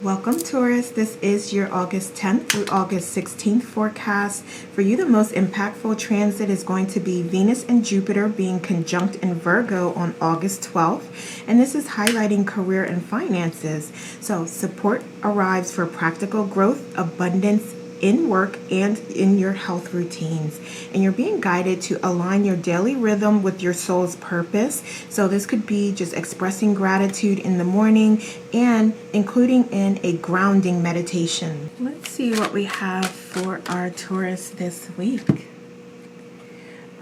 Welcome, Taurus. This is your August 10th through August 16th forecast. For you, the most impactful transit is going to be Venus and Jupiter being conjunct in Virgo on August 12th. And this is highlighting career and finances. So support arrives for practical growth, abundance in work, and in your health routines. And you're being guided to align your daily rhythm with your soul's purpose. So this could be just expressing gratitude in the morning and including in a grounding meditation. Let's see what we have for our Taurus this week.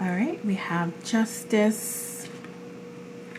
All right, we have Justice.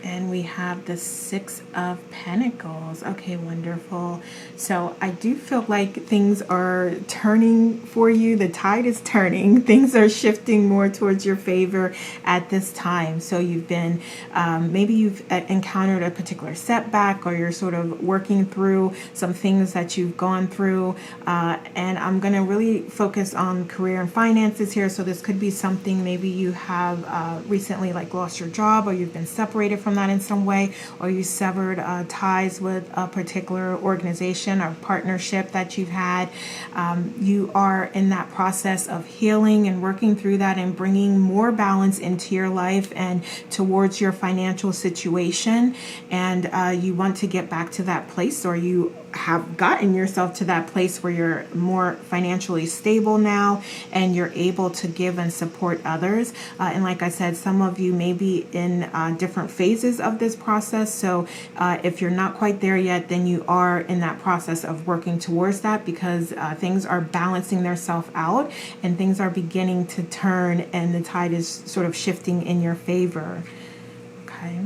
And we have the Six of Pentacles. Okay, wonderful. So I do feel like things are turning for you. The tide is turning. Things are shifting more towards your favor at this time. So you've been, maybe you've encountered a particular setback, or you're sort of working through some things that you've gone through. And I'm going to really focus on career and finances here. So this could be something, maybe you have recently like lost your job, or you've been separated from that in some way, or you severed ties with a particular organization or partnership that you've had. You are in that process of healing and working through that and bringing more balance into your life and towards your financial situation. And you want to get back to that place, or you have gotten yourself to that place where you're more financially stable now and you're able to give and support others. And like I said, some of you may be in different phases of this process. So if you're not quite there yet, then you are in that process of working towards that, because things are balancing themselves out and things are beginning to turn and the tide is sort of shifting in your favor. Okay.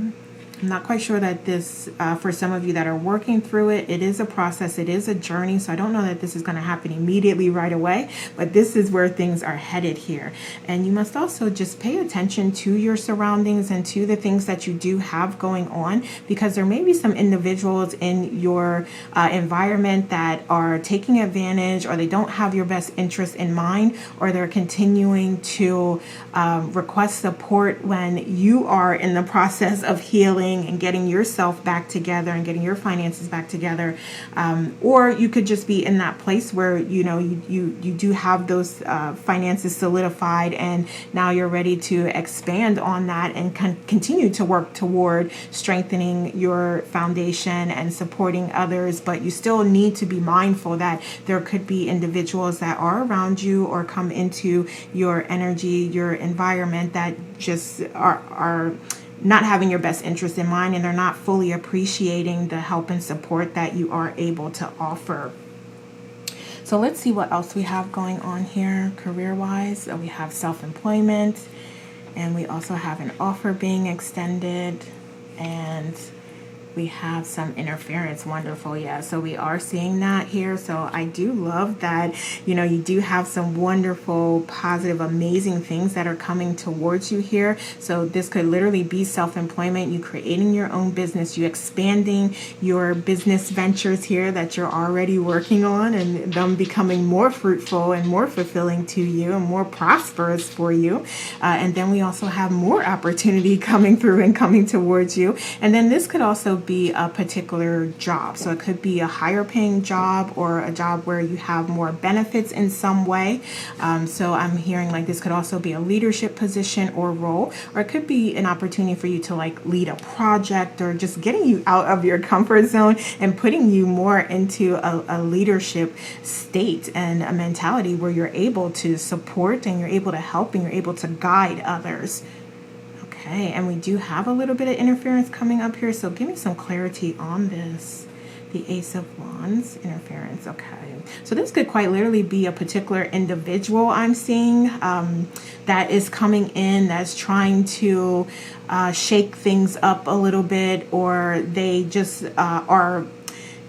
I'm not quite sure that this, for some of you that are working through it, it is a process, it is a journey. So I don't know that this is going to happen immediately right away, but this is where things are headed here. And you must also just pay attention to your surroundings and to the things that you do have going on, because there may be some individuals in your environment that are taking advantage, or they don't have your best interest in mind, or they're continuing to request support when you are in the process of healing and getting yourself back together and getting your finances back together. Or you could just be in that place where, you do have those finances solidified, and now you're ready to expand on that and continue to work toward strengthening your foundation and supporting others. But you still need to be mindful that there could be individuals that are around you or come into your energy, your environment, that just are not having your best interest in mind, and they're not fully appreciating the help and support that you are able to offer. So let's see what else we have going on here career-wise. We have self-employment, and we also have an offer being extended, and we have some interference. Wonderful. Yeah, so we are seeing that here. So I do love that, you do have some wonderful, positive, amazing things that are coming towards you here. So this could literally be self-employment, you creating your own business, you expanding your business ventures here that you're already working on, and them becoming more fruitful and more fulfilling to you and more prosperous for you. And then we also have more opportunity coming through and coming towards you. And then this could also be a particular job. So it could be a higher paying job, or a job where you have more benefits in some way. So I'm hearing like this could also be a leadership position or role, or it could be an opportunity for you to like lead a project, or just getting you out of your comfort zone and putting you more into a leadership state and a mentality where you're able to support and you're able to help and you're able to guide others. Okay, and we do have a little bit of interference coming up here, so give me some clarity on this. The Ace of Wands, interference. Okay, so this could quite literally be a particular individual I'm seeing that is coming in, that's trying to shake things up a little bit, or they just are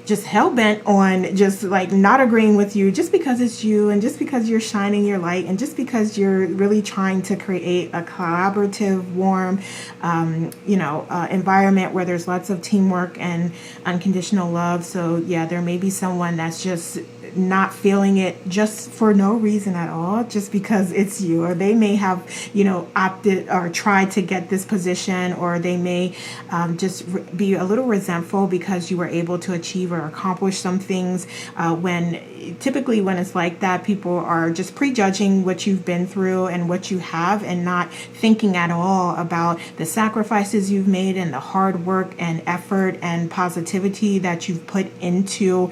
just hell-bent on just like not agreeing with you just because it's you, and just because you're shining your light, and just because you're really trying to create a collaborative, warm, environment where there's lots of teamwork and unconditional love. So yeah, there may be someone that's just not feeling it just for no reason at all, just because it's you. Or they may have, opted or tried to get this position, or they may just be a little resentful because you were able to achieve or accomplish some things. Typically when it's like that, people are just prejudging what you've been through and what you have, and not thinking at all about the sacrifices you've made and the hard work and effort and positivity that you've put into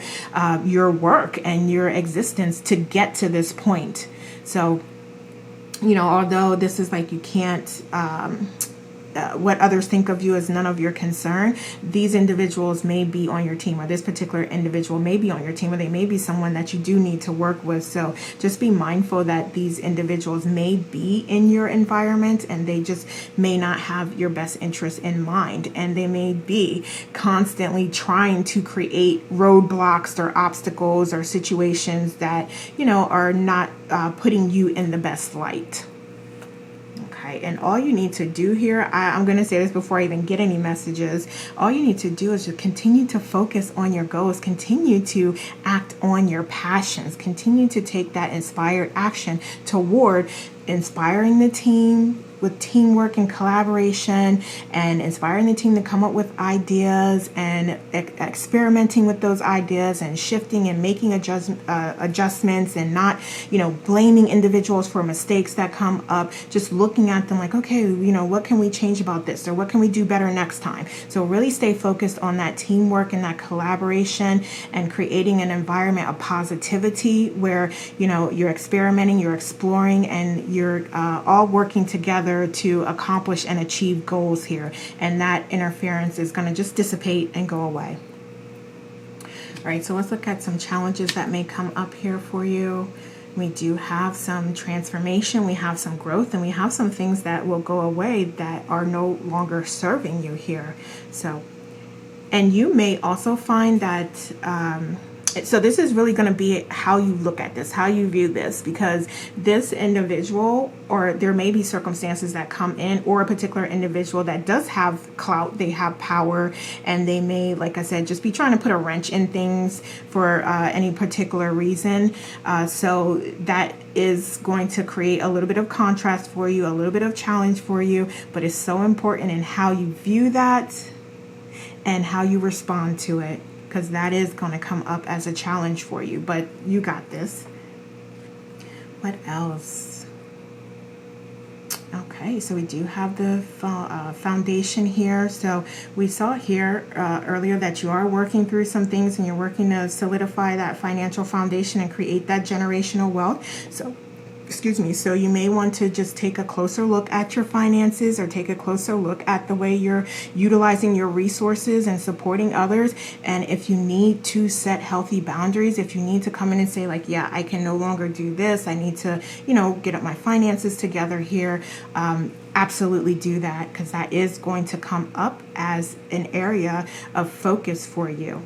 your work and your existence to get to this point. So, although this is like, you can't, what others think of you is none of your concern, these individuals may be on your team, or this particular individual may be on your team, or they may be someone that you do need to work with. So just be mindful that these individuals may be in your environment, and they just may not have your best interest in mind, and they may be constantly trying to create roadblocks or obstacles or situations that, are not putting you in the best light. And all you need to do here, I'm going to say this before I even get any messages, all you need to do is just continue to focus on your goals, continue to act on your passions, continue to take that inspired action toward inspiring the team with teamwork and collaboration, and inspiring the team to come up with ideas and experimenting with those ideas and shifting and making adjustments, and not, blaming individuals for mistakes that come up. Just looking at them like, okay, what can we change about this, or what can we do better next time? So really stay focused on that teamwork and that collaboration, and creating an environment of positivity where, you're experimenting, you're exploring, and you're all working together to accomplish and achieve goals here. And that interference is going to just dissipate and go away. All right, so let's look at some challenges that may come up here for you. We do have some transformation, we have some growth, and we have some things that will go away that are no longer serving you here. So, and you may also find that so this is really going to be how you look at this, how you view this, because this individual, or there may be circumstances that come in, or a particular individual that does have clout, they have power, and they may, like I said, just be trying to put a wrench in things for any particular reason. So that is going to create a little bit of contrast for you, a little bit of challenge for you, but it's so important in how you view that and how you respond to it, because that is going to come up as a challenge for you, but you got this. What else? Okay, so we do have the foundation here. So we saw here earlier that you are working through some things, and you're working to solidify that financial foundation and create that generational wealth. So you may want to just take a closer look at your finances, or take a closer look at the way you're utilizing your resources and supporting others. And if you need to set healthy boundaries, if you need to come in and say like, yeah, I can no longer do this, I need to, get up my finances together here, absolutely do that, because that is going to come up as an area of focus for you.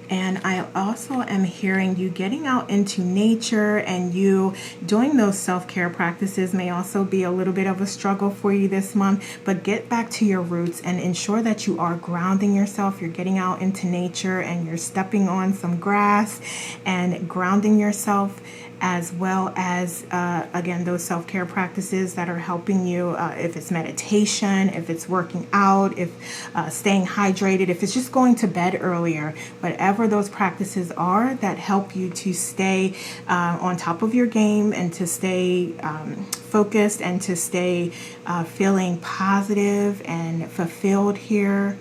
And I also am hearing you getting out into nature, and you doing those self-care practices may also be a little bit of a struggle for you this month. But get back to your roots and ensure that you are grounding yourself. You're getting out into nature, and you're stepping on some grass and grounding yourself, as well as, again, those self-care practices that are helping you, if it's meditation, if it's working out, if staying hydrated, if it's just going to bed earlier, whatever those practices are that help you to stay on top of your game, and to stay focused, and to stay feeling positive and fulfilled here.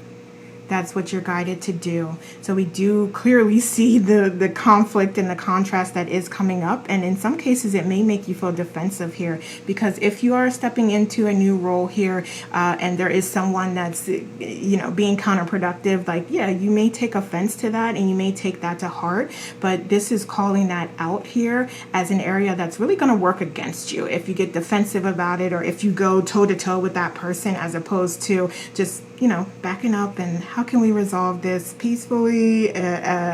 That's what you're guided to do. So we do clearly see the conflict and the contrast that is coming up. And in some cases, it may make you feel defensive here, because if you are stepping into a new role here, and there is someone that's, being counterproductive, like, yeah, you may take offense to that, and you may take that to heart. But this is calling that out here as an area that's really going to work against you if you get defensive about it, or if you go toe to toe with that person, as opposed to just, backing up and how can we resolve this peacefully,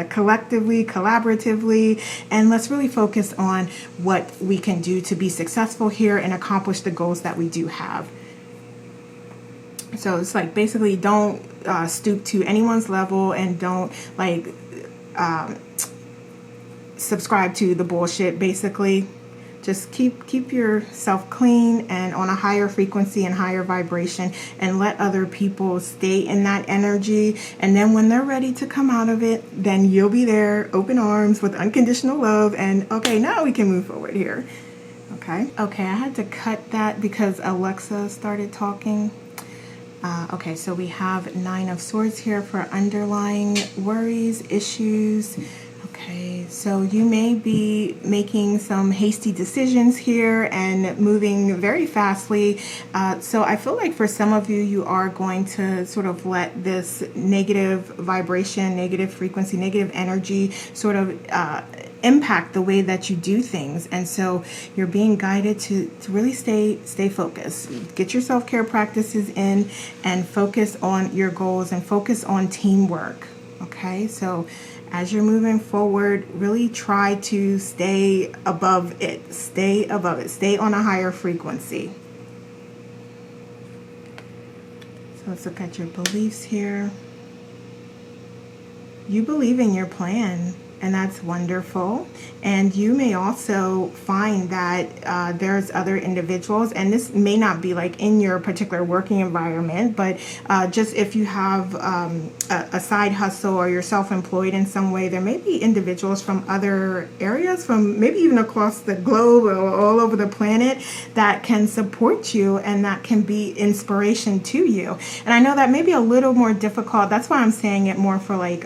collectively, collaboratively, and let's really focus on what we can do to be successful here and accomplish the goals that we do have. So it's like, basically, don't stoop to anyone's level, and don't subscribe to the bullshit, basically. Just keep yourself clean and on a higher frequency and higher vibration, and let other people stay in that energy. And then when they're ready to come out of it, then you'll be there, open arms, with unconditional love. And okay, now we can move forward here. Okay, I had to cut that because Alexa started talking. Okay, so we have 9 of Swords here for underlying worries, issues. Okay, so you may be making some hasty decisions here and moving very fastly. So I feel like for some of you, you are going to sort of let this negative vibration, negative frequency, negative energy sort of impact the way that you do things. And so you're being guided to really stay focused. Get your self-care practices in and focus on your goals and focus on teamwork. Okay, so as you're moving forward, really try to stay above it. Stay above it. Stay on a higher frequency. So let's look at your beliefs here. You believe in your plan, and that's wonderful. And you may also find that there's other individuals, and this may not be like in your particular working environment, but just if you have a side hustle or you're self-employed in some way, there may be individuals from other areas, from maybe even across the globe or all over the planet, that can support you and that can be inspiration to you. And I know that may be a little more difficult. That's why I'm saying it more for like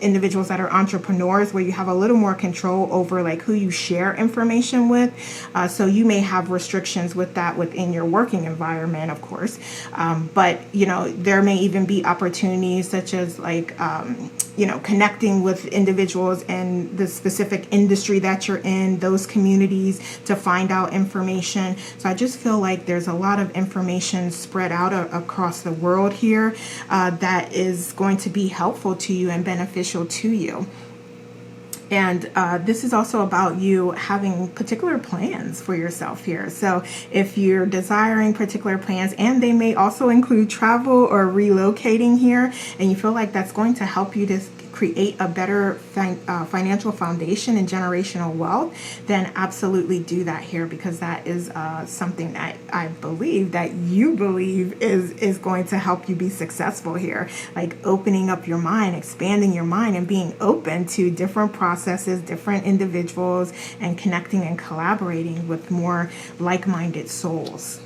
individuals that are entrepreneurs, where you have a little more control over like who you share information with. So you may have restrictions with that within your working environment, of course. But, you know, there may even be opportunities such as like, you know, connecting with individuals in the specific industry that you're in, those communities, to find out information. So I just feel like there's a lot of information spread out across the world here that is going to be helpful to you and beneficial to you. And this is also about you having particular plans for yourself here. So if you're desiring particular plans, and they may also include travel or relocating here, and you feel like that's going to help you to create a better financial foundation and generational wealth, then absolutely do that here, because that is something that I believe that you believe is going to help you be successful here. Like opening up your mind, expanding your mind, and being open to different processes, different individuals, and connecting and collaborating with more like-minded souls.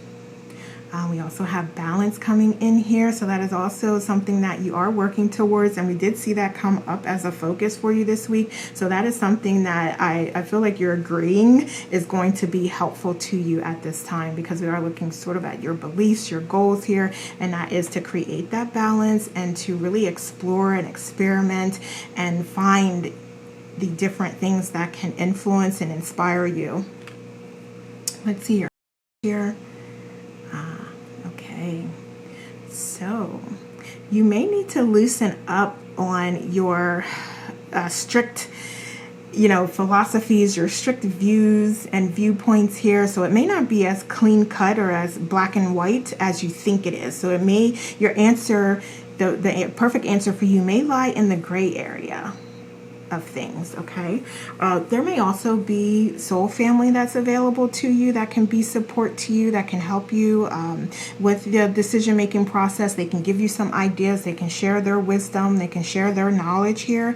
We also have balance coming in here, so that is also something that you are working towards, and we did see that come up as a focus for you this week. So that is something that I feel like you're agreeing is going to be helpful to you at this time, because we are looking sort of at your beliefs, your goals here, and that is to create that balance and to really explore and experiment and find the different things that can influence and inspire you. Let's see here. Okay, so you may need to loosen up on your strict, you know, philosophies, your strict views and viewpoints here. So it may not be as clean cut or as black and white as you think it is. So it may, your answer, the perfect answer for you may lie in the gray area of things. Okay, there may also be soul family that's available to you, that can be support to you, that can help you with the decision making process. They can give you some ideas, they can share their wisdom, they can share their knowledge here,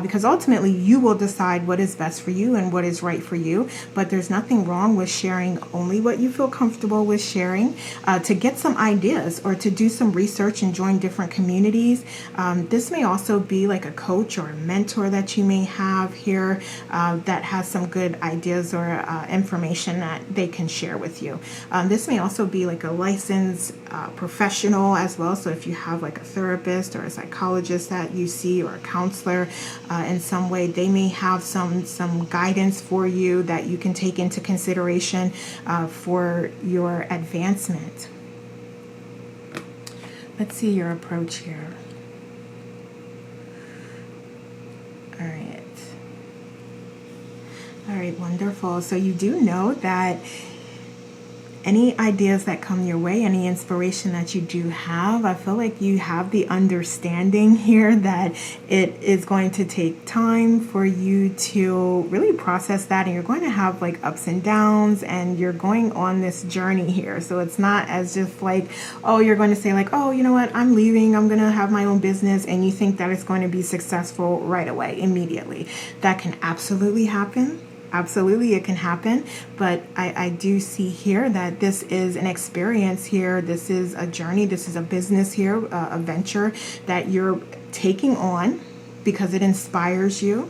because ultimately you will decide what is best for you and what is right for you. But there's nothing wrong with sharing only what you feel comfortable with sharing, to get some ideas or to do some research and join different communities. This may also be like a coach or a mentor that you may have here that has some good ideas or information that they can share with you. This may also be like a licensed professional as well. So if you have like a therapist or a psychologist that you see, or a counselor in some way, they may have some guidance for you that you can take into consideration for your advancement. Let's see your approach here. All right, wonderful. So you do know that any ideas that come your way, any inspiration that you do have, I feel like you have the understanding here that it is going to take time for you to really process that, and you're going to have like ups and downs, and you're going on this journey here. So it's not as just like, oh, you're going to say like, oh, you know what, I'm leaving, I'm going to have my own business, and you think that it's going to be successful right away, immediately. That can absolutely happen. Absolutely, it can happen, but I do see here that this is an experience here. This is a journey. This is a business here, a venture that you're taking on because it inspires you.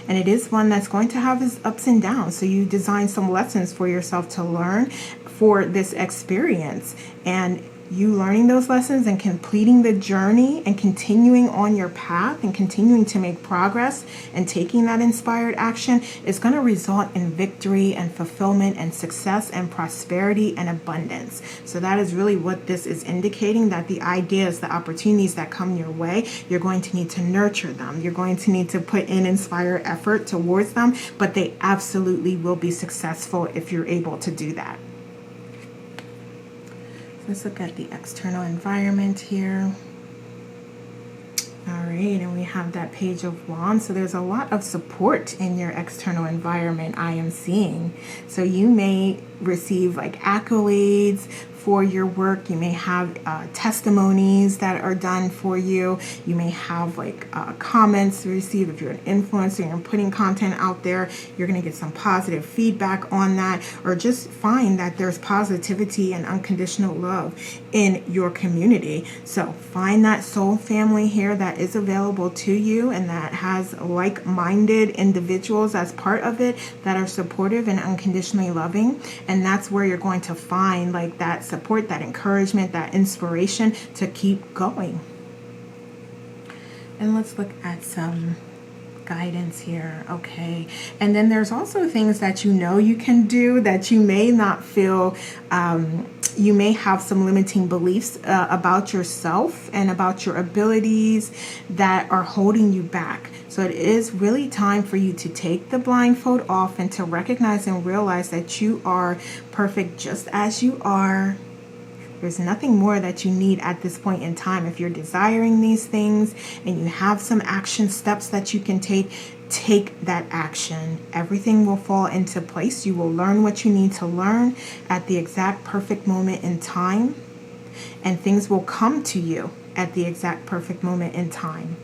And it is one that's going to have its ups and downs. So you design some lessons for yourself to learn for this experience. And you learning those lessons and completing the journey and continuing on your path and continuing to make progress and taking that inspired action is going to result in victory and fulfillment and success and prosperity and abundance. So that is really what this is indicating, that the ideas, the opportunities that come your way, you're going to need to nurture them. You're going to need to put in inspired effort towards them, but they absolutely will be successful if you're able to do that. Let's look at the external environment here. All right, and we have that Page of Wands. So there's a lot of support in your external environment, I am seeing. So you may receive like accolades for your work. You may have testimonies that are done for you. You may have like comments to receive. If you're an influencer and you're putting content out there, you're going to get some positive feedback on that, or just find that there's positivity and unconditional love in your community. So find that soul family here that is available to you and that has like-minded individuals as part of it that are supportive and unconditionally loving. And that's where you're going to find like that support, that encouragement, that inspiration to keep going. And let's look at some guidance here. Okay, and then there's also things that you know you can do that you may not feel, you may have some limiting beliefs about yourself and about your abilities that are holding you back. So it is really time for you to take the blindfold off and to recognize and realize that you are perfect just as you are. There's nothing more that you need at this point in time. If you're desiring these things and you have some action steps that you can take that action. Everything will fall into place. You will learn what you need to learn at the exact perfect moment in time, and things will come to you at the exact perfect moment in time.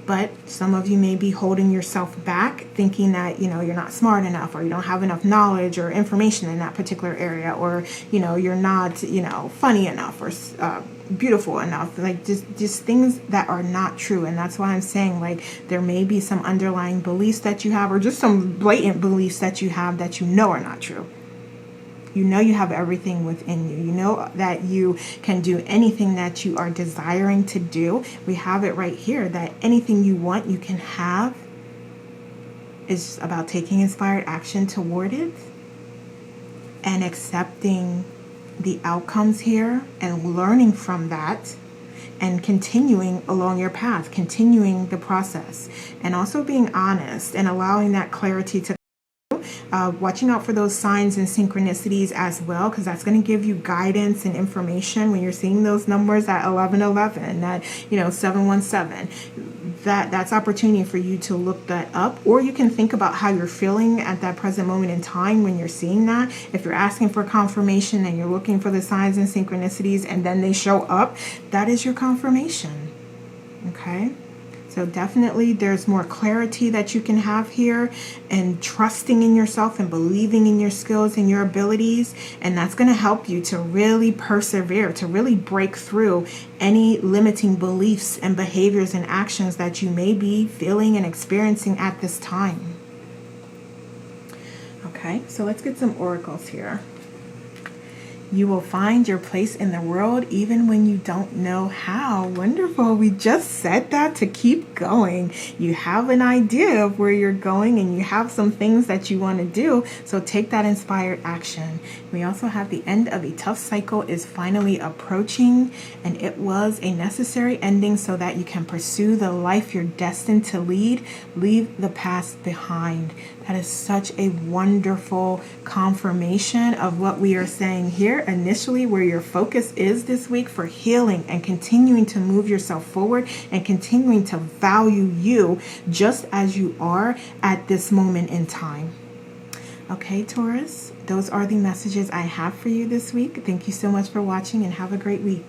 But some of you may be holding yourself back, thinking that, you're not smart enough, or you don't have enough knowledge or information in that particular area, or, you're not, funny enough or beautiful enough, like just things that are not true. And that's why I'm saying, like, there may be some underlying beliefs that you have, or just some blatant beliefs that you have that are not true. You know you have everything within you. You know that you can do anything that you are desiring to do. We have it right here that anything you want, you can have. It's about taking inspired action toward it and accepting the outcomes here and learning from that and continuing along your path, continuing the process, and also being honest and allowing that clarity to watching out for those signs and synchronicities as well, because that's going to give you guidance and information when you're seeing those numbers at 1111, that 717. That's opportunity for you to look that up, or you can think about how you're feeling at that present moment in time when you're seeing that. If you're asking for confirmation and you're looking for the signs and synchronicities and then they show up, that is your confirmation. Okay? So definitely there's more clarity that you can have here, and trusting in yourself and believing in your skills and your abilities. And that's going to help you to really persevere, to really break through any limiting beliefs and behaviors and actions that you may be feeling and experiencing at this time. Okay, so let's get some oracles here. You will find your place in the world even when you don't know how. Wonderful. We just said that to keep going. You have an idea of where you're going and you have some things that you want to do. So take that inspired action. We also have the end of a tough cycle is finally approaching, and it was a necessary ending so that you can pursue the life you're destined to lead. Leave the past behind. That is such a wonderful confirmation of what we are saying here initially, where your focus is this week for healing and continuing to move yourself forward and continuing to value you just as you are at this moment in time. Okay, Taurus, those are the messages I have for you this week. Thank you so much for watching and have a great week.